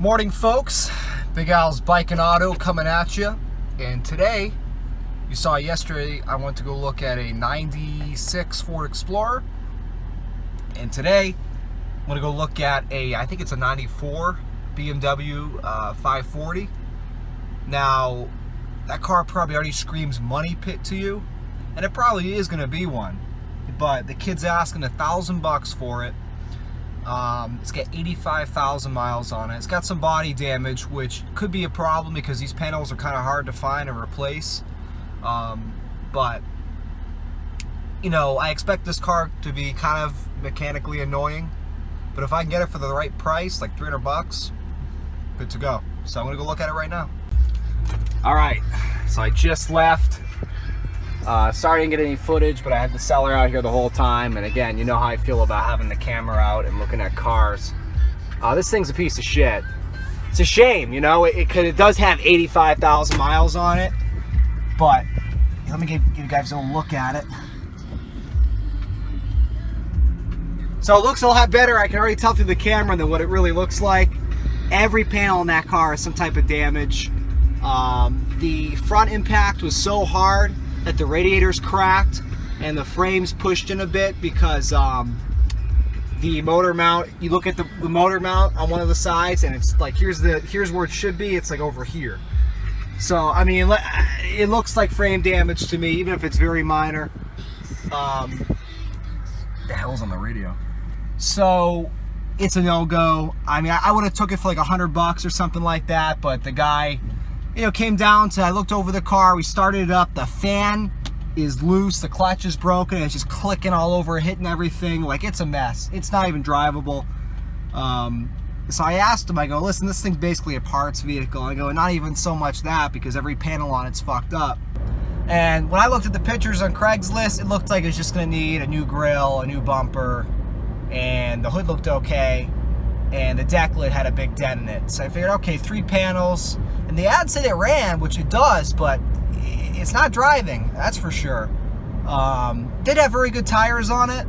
Morning, folks. Big Al's Bike and Auto coming at you. And today, you saw yesterday, I went to go look at a 96 Ford Explorer. And today, I'm going to go look at I think it's a 94 BMW 540. Now, that car probably already screams money pit to you. And it probably is going to be one. But the kid's asking $1,000 for it. It's got 85,000 miles on it. It's got some body damage, which could be a problem because these panels are kind of hard to find and replace. But, you know, I expect this car to be kind of mechanically annoying. But if I can get it for the right price, like $300, good to go. So I'm going to go look at it right now. All right, so I just left. Sorry I didn't get any footage, but I had the seller out here the whole time. And again, you know how I feel about having the camera out and looking at cars. This thing's a piece of shit. It's a shame, you know, it does have 85,000 miles on it. But let me give you guys a look at it. So it looks a lot better. I can already tell through the camera than what it really looks like. Every panel in that car has some type of damage. The front impact was so hard that the radiator's cracked and the frame's pushed in a bit because the motor mount, you look at the motor mount on one of the sides and it's like, here's where it should be, it's like over here. So I mean, it looks like frame damage to me, even if it's very minor. The hell's on the radio? So it's a no-go. I mean, I would have took it for like $100 or something like that, but the guy, you know, came down to, I looked over the car, we started it up, the fan is loose, the clutch is broken, it's just clicking all over, hitting everything, like it's a mess. It's not even drivable. So I asked him, I go, listen, this thing's basically a parts vehicle. I go, not even so much that, because every panel on it's fucked up. And when I looked at the pictures on Craigslist, it looked like it's just gonna need a new grille, a new bumper, and the hood looked okay, and the deck lid had a big dent in it. So I figured, okay, 3 panels, and the ad said it ran, which it does, but it's not driving, that's for sure. Did have very good tires on it,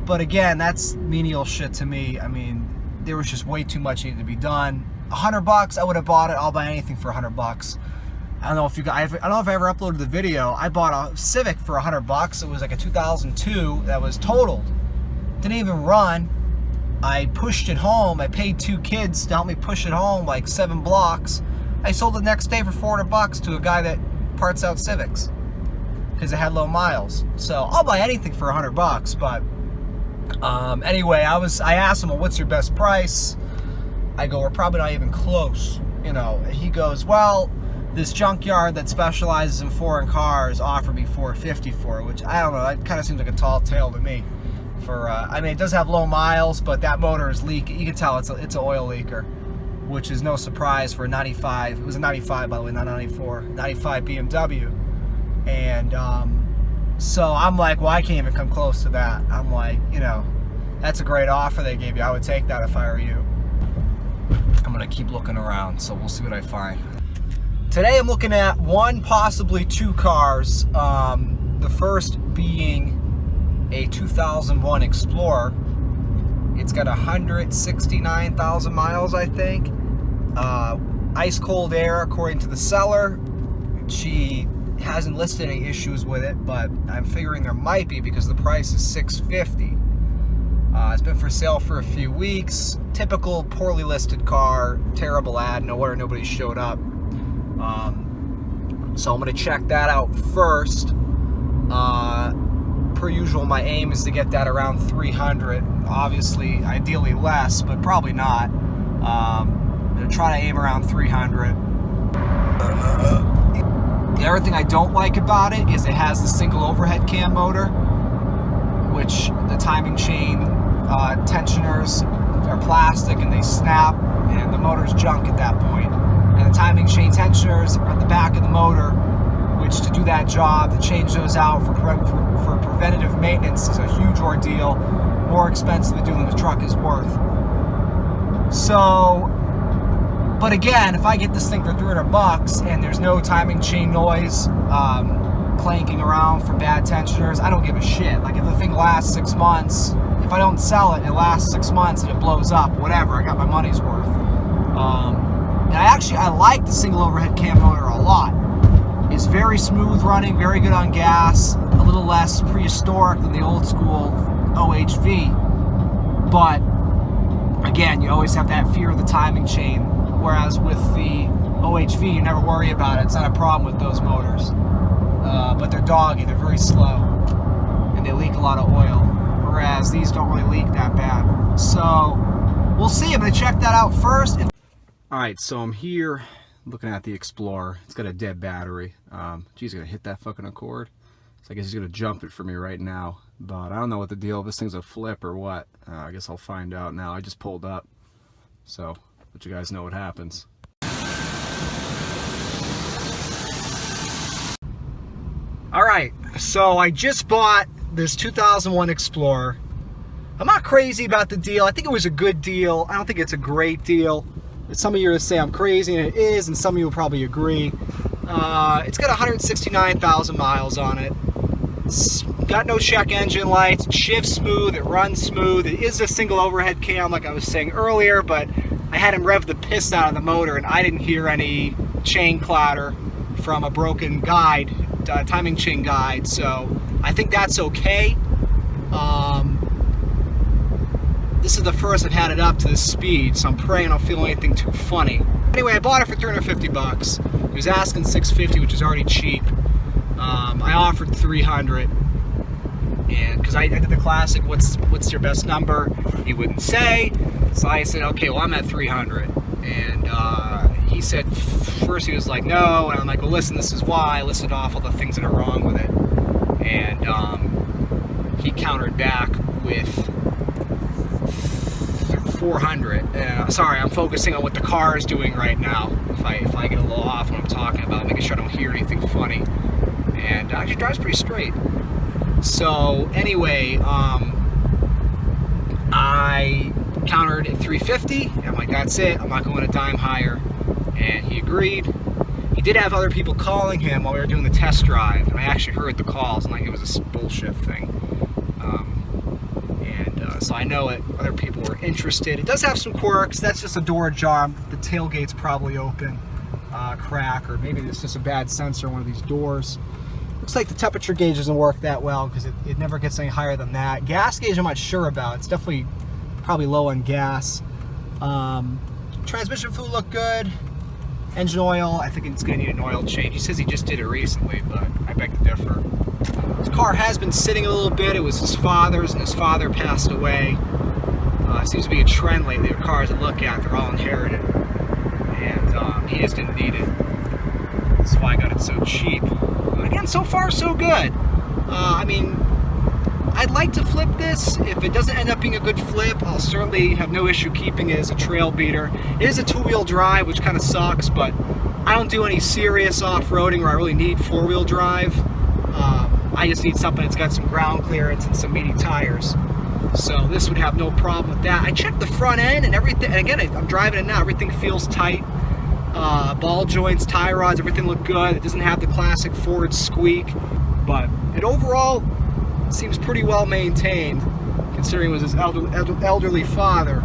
but again, that's menial shit to me. I mean, there was just way too much needed to be done. $100, I would have bought it. I'll buy anything for $100. I don't know if you guys, I don't know if I ever uploaded the video. I bought a Civic for $100. It was like a 2002 that was totaled. Didn't even run. I pushed it home. I paid 2 kids to help me push it home, like 7 blocks. I sold it the next day for $400 to a guy that parts out Civics because it had low miles. So I'll buy anything for $100. But anyway, I asked him, well, what's your best price? I go, we're probably not even close. You know, he goes, well, this junkyard that specializes in foreign cars offered me $450 for it, which I don't know. That kind of seems like a tall tale to me. I mean, it does have low miles, but that motor is leaking. You can tell it's an oil leaker, which is no surprise for a 95. It was a 95, by the way, not a 94. 95 BMW. And so I'm like, well, I can't even come close to that. I'm like, you know, that's a great offer they gave you. I would take that if I were you. I'm going to keep looking around, so we'll see what I find. Today I'm looking at 1, possibly 2 cars. The first being a 2001 Explorer. It's got 169,000 miles, I think. Ice cold air, according to the seller. She hasn't listed any issues with it, but I'm figuring there might be because the price is $650. It's been for sale for a few weeks. Typical poorly listed car, terrible ad, no wonder nobody showed up. So I'm gonna check that out first. Per usual, my aim is to get that around 300. Obviously, ideally less, but probably not. I'm gonna try to aim around 300. The other thing I don't like about it is it has the single overhead cam motor, which the timing chain tensioners are plastic and they snap, and the motor's junk at that point. And the timing chain tensioners are at the back of the motor, which to do that job, to change those out for preventative maintenance is a huge ordeal, more expensive to do than the truck is worth. So, but again, if I get this thing for $300 and there's no timing chain noise clanking around from bad tensioners, I don't give a shit. Like if the thing lasts 6 months, if I don't sell it, it lasts 6 months and it blows up, whatever, I got my money's worth. And I like the single overhead cam motor a lot. It's very smooth running, very good on gas, a little less prehistoric than the old school OHV. But again, you always have that fear of the timing chain, whereas with the OHV, you never worry about it. It's not a problem with those motors. But they're doggy, they're very slow, and they leak a lot of oil, whereas these don't really leak that bad. So we'll see. I'm going to check that out first. Alright, so I'm here looking at the Explorer. It's got a dead battery. Geez, going to hit that fucking Accord. So I guess he's going to jump it for me right now. But I don't know what the deal, if this thing's a flip or what. I guess I'll find out now. I just pulled up. So, let you guys know what happens. Alright, so I just bought this 2001 Explorer. I'm not crazy about the deal. I think it was a good deal. I don't think it's a great deal. Some of you are going to say I'm crazy, and it is, and some of you will probably agree. It's got 169,000 miles on it. It's got no check engine lights. It shifts smooth. It runs smooth. It is a single overhead cam, like I was saying earlier, but I had him rev the piss out of the motor, and I didn't hear any chain clatter from a broken guide, timing chain guide, so I think that's okay. This is the first I've had it up to this speed, so I'm praying I don't feel anything too funny. Anyway, I bought it for 350 bucks. He was asking 650, which is already cheap. I offered 300, and because I did the classic, what's your best number? He wouldn't say, so I said, okay, well, I'm at 300, and he said, first he was like, no, and I'm like, well, listen, this is why. I listed off all the things that are wrong with it, and he countered back with 400. Sorry, I'm focusing on what the car is doing right now. If I get a little off when I'm talking about, making sure I don't hear anything funny. And actually drives pretty straight. So anyway, I countered at 350. And I'm like, that's it. I'm not going a dime higher. And he agreed. He did have other people calling him while we were doing the test drive, and I actually heard the calls, and like it was a bullshit thing. So I know it. Other people were interested. It does have some quirks. That's just a door ajar. The tailgate's probably open, crack, or maybe it's just a bad sensor on one of these doors. Looks like the temperature gauge doesn't work that well because it never gets any higher than that. Gas gauge I'm not sure about. It's definitely probably low on gas. Transmission fluid looked good. Engine oil, I think it's going to need an oil change. He says he just did it recently, but I beg to differ. This car has been sitting a little bit. It was his father's, and his father passed away. It seems to be a trend lately. The cars I look at, they're all inherited. And he just didn't need it. That's why I got it so cheap. Again, so far so good. I mean, I'd like to flip this. If it doesn't end up being a good flip, I'll certainly have no issue keeping it as a trail beater. It is a two-wheel drive, which kind of sucks, but I don't do any serious off-roading where I really need four-wheel drive. I just need something that's got some ground clearance and some meaty tires. So this would have no problem with that. I checked the front end and everything, and again, I'm driving it now. Everything feels tight. Ball joints, tie rods, everything look good. It doesn't have the classic Ford squeak, but it overall seems pretty well maintained, considering it was his elderly father.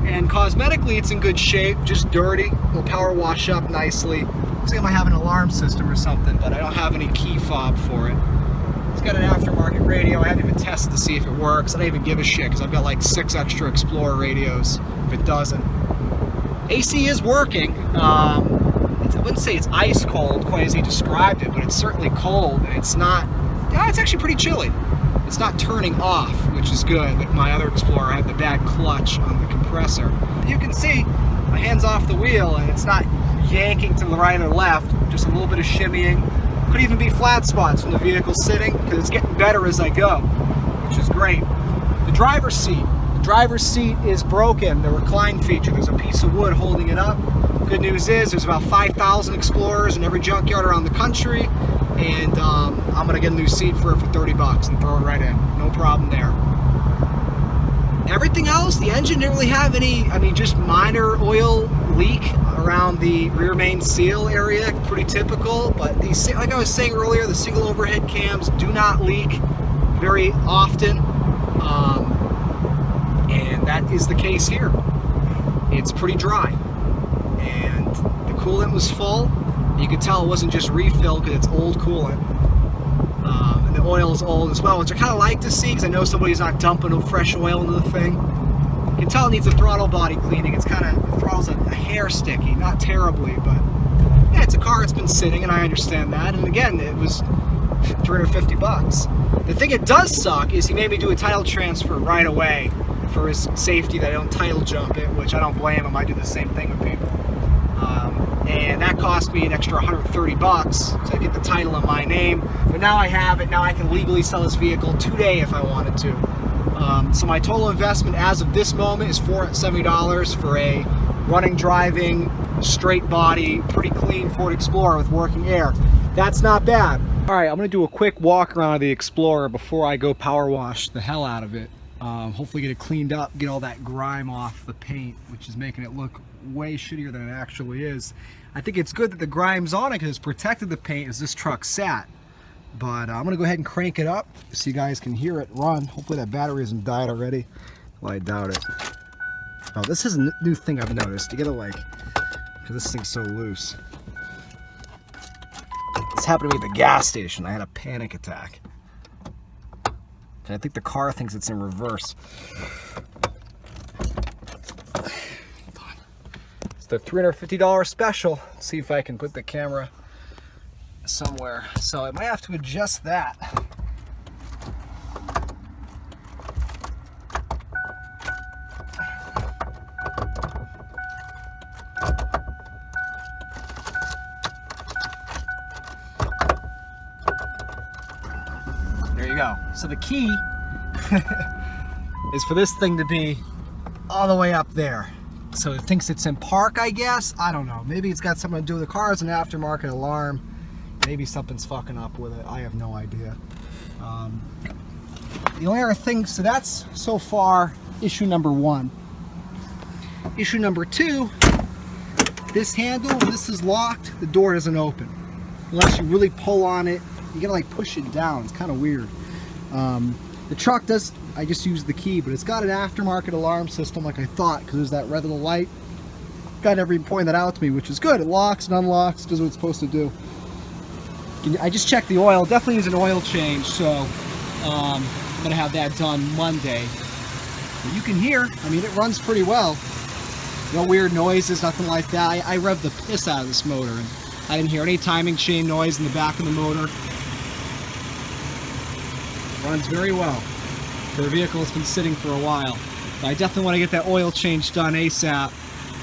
And cosmetically, it's in good shape, just dirty. It'll power wash up nicely. Looks like I might have an alarm system or something, but I don't have any key fob for it. It's got an aftermarket radio. I haven't even tested to see if it works. I don't even give a shit because I've got like 6 extra Explorer radios if it doesn't. AC is working. I wouldn't say it's ice cold quite as he described it, but it's certainly cold, and it's not, yeah, it's actually pretty chilly. It's not turning off, which is good. Like my other Explorer had the bad clutch on the compressor. You can see my hand's off the wheel, and it's not yanking to the right or left, just a little bit of shimmying. Could even be flat spots from the vehicle sitting, because it's getting better as I go, which is great. The driver's seat. The driver's seat is broken. The recline feature, there's a piece of wood holding it up. Good news is there's about 5,000 Explorers in every junkyard around the country, and I'm going to get a new seat for it for 30 bucks and throw it right in. No problem there. Everything else, the engine didn't really have any, I mean, just minor oil leak around the rear main seal area, pretty typical, but these, like I was saying earlier, the single overhead cams do not leak very often, and that is the case here. It's pretty dry. and the coolant was full. You could tell it wasn't just refill because it's old coolant. And the oil is old as well, which I kind of like to see because I know somebody's not dumping fresh oil into the thing. You can tell it needs a throttle body cleaning. It's kind of, the throttle's a hair sticky, not terribly, but yeah, it's a car that's been sitting, and I understand that. And again, it was $350. The thing it does suck is he made me do a title transfer right away for his safety that I don't title jump it, which I don't blame him. I do the same thing with people. And that cost me an extra $130 to get the title in my name. But now I have it. Now I can legally sell this vehicle today if I wanted to. So my total investment as of this moment is $470 for a running, driving, straight body, pretty clean Ford Explorer with working air. That's not bad. All right, I'm gonna do a quick walk around of the Explorer before I go power wash the hell out of it. Hopefully get it cleaned up, get all that grime off the paint, which is making it look way shittier than it actually is. I think it's good that the grime's on it because it's protected the paint as this truck sat. But I'm gonna go ahead and crank it up so you guys can hear it run. Hopefully that battery isn't died already. Well, I doubt it. Oh, this is a new thing I've noticed. You gotta like, because this thing's so loose. This happened to me at the gas station. I had a panic attack. I think the car thinks it's in reverse. Hold on. It's the $350 special. Let's see if I can put the camera somewhere. So I might have to adjust that. There you go. So the key is for this thing to be all the way up there. So it thinks it's in park, I guess. I don't know. Maybe it's got something to do with the car. It's an aftermarket alarm. Maybe something's fucking up with it. I have no idea. The only other thing, so that's so far issue number 1. Issue number 2, this handle, when this is locked, the door doesn't open. Unless you really pull on it. You gotta like push it down. It's kind of weird. The truck does, I just used the key, but it's got an aftermarket alarm system like I thought, because there's that red little light. Got everyone pointing that out to me, which is good. It locks and unlocks, does what it's supposed to do. I just checked the oil. Definitely needs an oil change, so I'm gonna have that done Monday. But you can hear, I mean, it runs pretty well. No weird noises, nothing like that. I revved the piss out of this motor, and I didn't hear any timing chain noise in the back of the motor. Runs very well for a vehicle that's been sitting for a while. But I definitely want to get that oil change done ASAP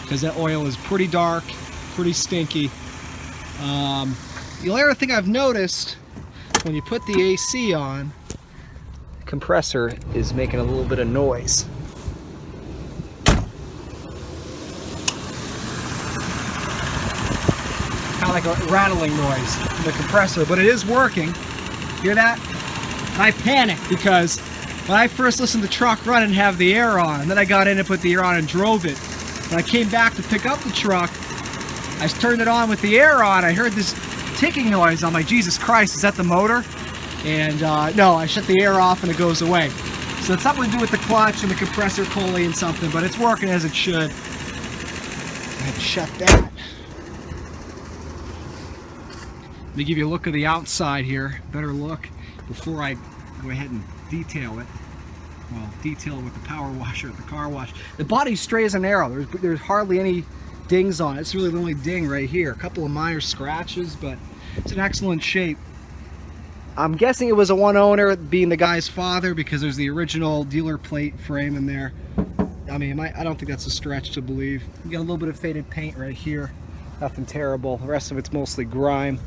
because that oil is pretty dark, pretty stinky. The only other thing I've noticed when you put the AC on, the compressor is making a little bit of noise. Kind of like a rattling noise from the compressor, but it is working. Hear that? And I panicked because when I first listened to the truck run and have the air on, and then I got in and put the air on and drove it. When I came back to pick up the truck, I turned it on with the air on. I heard this ticking noise. I'm like, Jesus Christ, is that the motor? And no, I shut the air off and it goes away. So it's something to do with the clutch and the compressor pulley and something, but it's working as it should. I had to shut that. Let me give you a look of the outside here. Better look before I go ahead and detail it. Well, detail it with the power washer at the car wash. The body's straight as an arrow. There's hardly any dings on it. It's really the only ding right here. A couple of minor scratches, but it's in excellent shape. I'm guessing it was a one owner, being the guy's father, because there's the original dealer plate frame in there. I mean, I don't think that's a stretch to believe. You got a little bit of faded paint right here. Nothing terrible. The rest of it's mostly grime.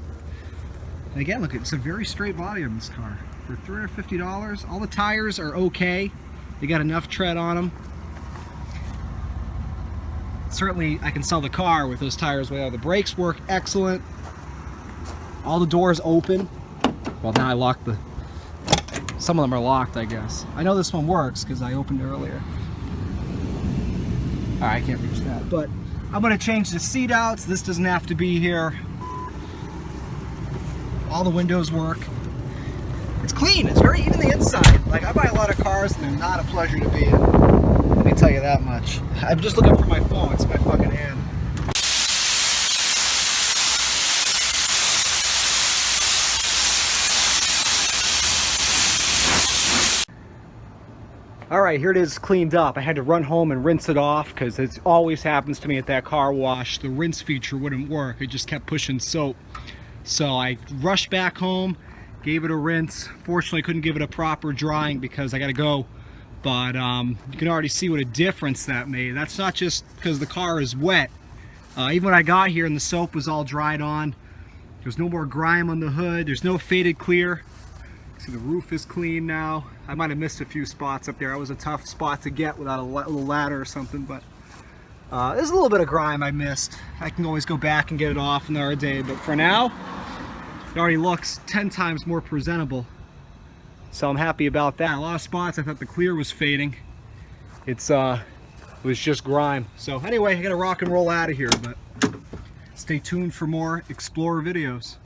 And again, look, it's a very straight body on this car. For $350, all the tires are okay. They got enough tread on them. Certainly, I can sell the car with those tires way out. The brakes work excellent. All the doors open. Well, now I locked the... Some of them are locked, I guess. I know this one works because I opened it earlier. Alright, I can't reach that. But I'm going to change the seat outs. This doesn't have to be here. All the windows work. It's clean. It's very even the inside. Like, I buy a lot of cars and they're not a pleasure to be in. Let me tell you that much. I'm just looking for my phone. It's in my fucking hand. right, here it is cleaned up. I had to run home and rinse it off because it always happens to me at that car wash. The rinse feature wouldn't work. It just kept pushing soap. So I rushed back home, gave it a rinse. Fortunately, I couldn't give it a proper drying because I got to go. But you can already see what a difference that made. That's not just because the car is wet. Even when I got here and the soap was all dried on, there's no more grime on the hood. There's no faded clear. See, the roof is clean now. I might have missed a few spots up there. That was a tough spot to get without a little ladder or something, but there's a little bit of grime I missed. I can always go back and get it off another day, but for now, it already looks 10 times more presentable. So I'm happy about that. A lot of spots I thought the clear was fading. It was just grime. So anyway, I gotta rock and roll out of here, but stay tuned for more Explorer videos.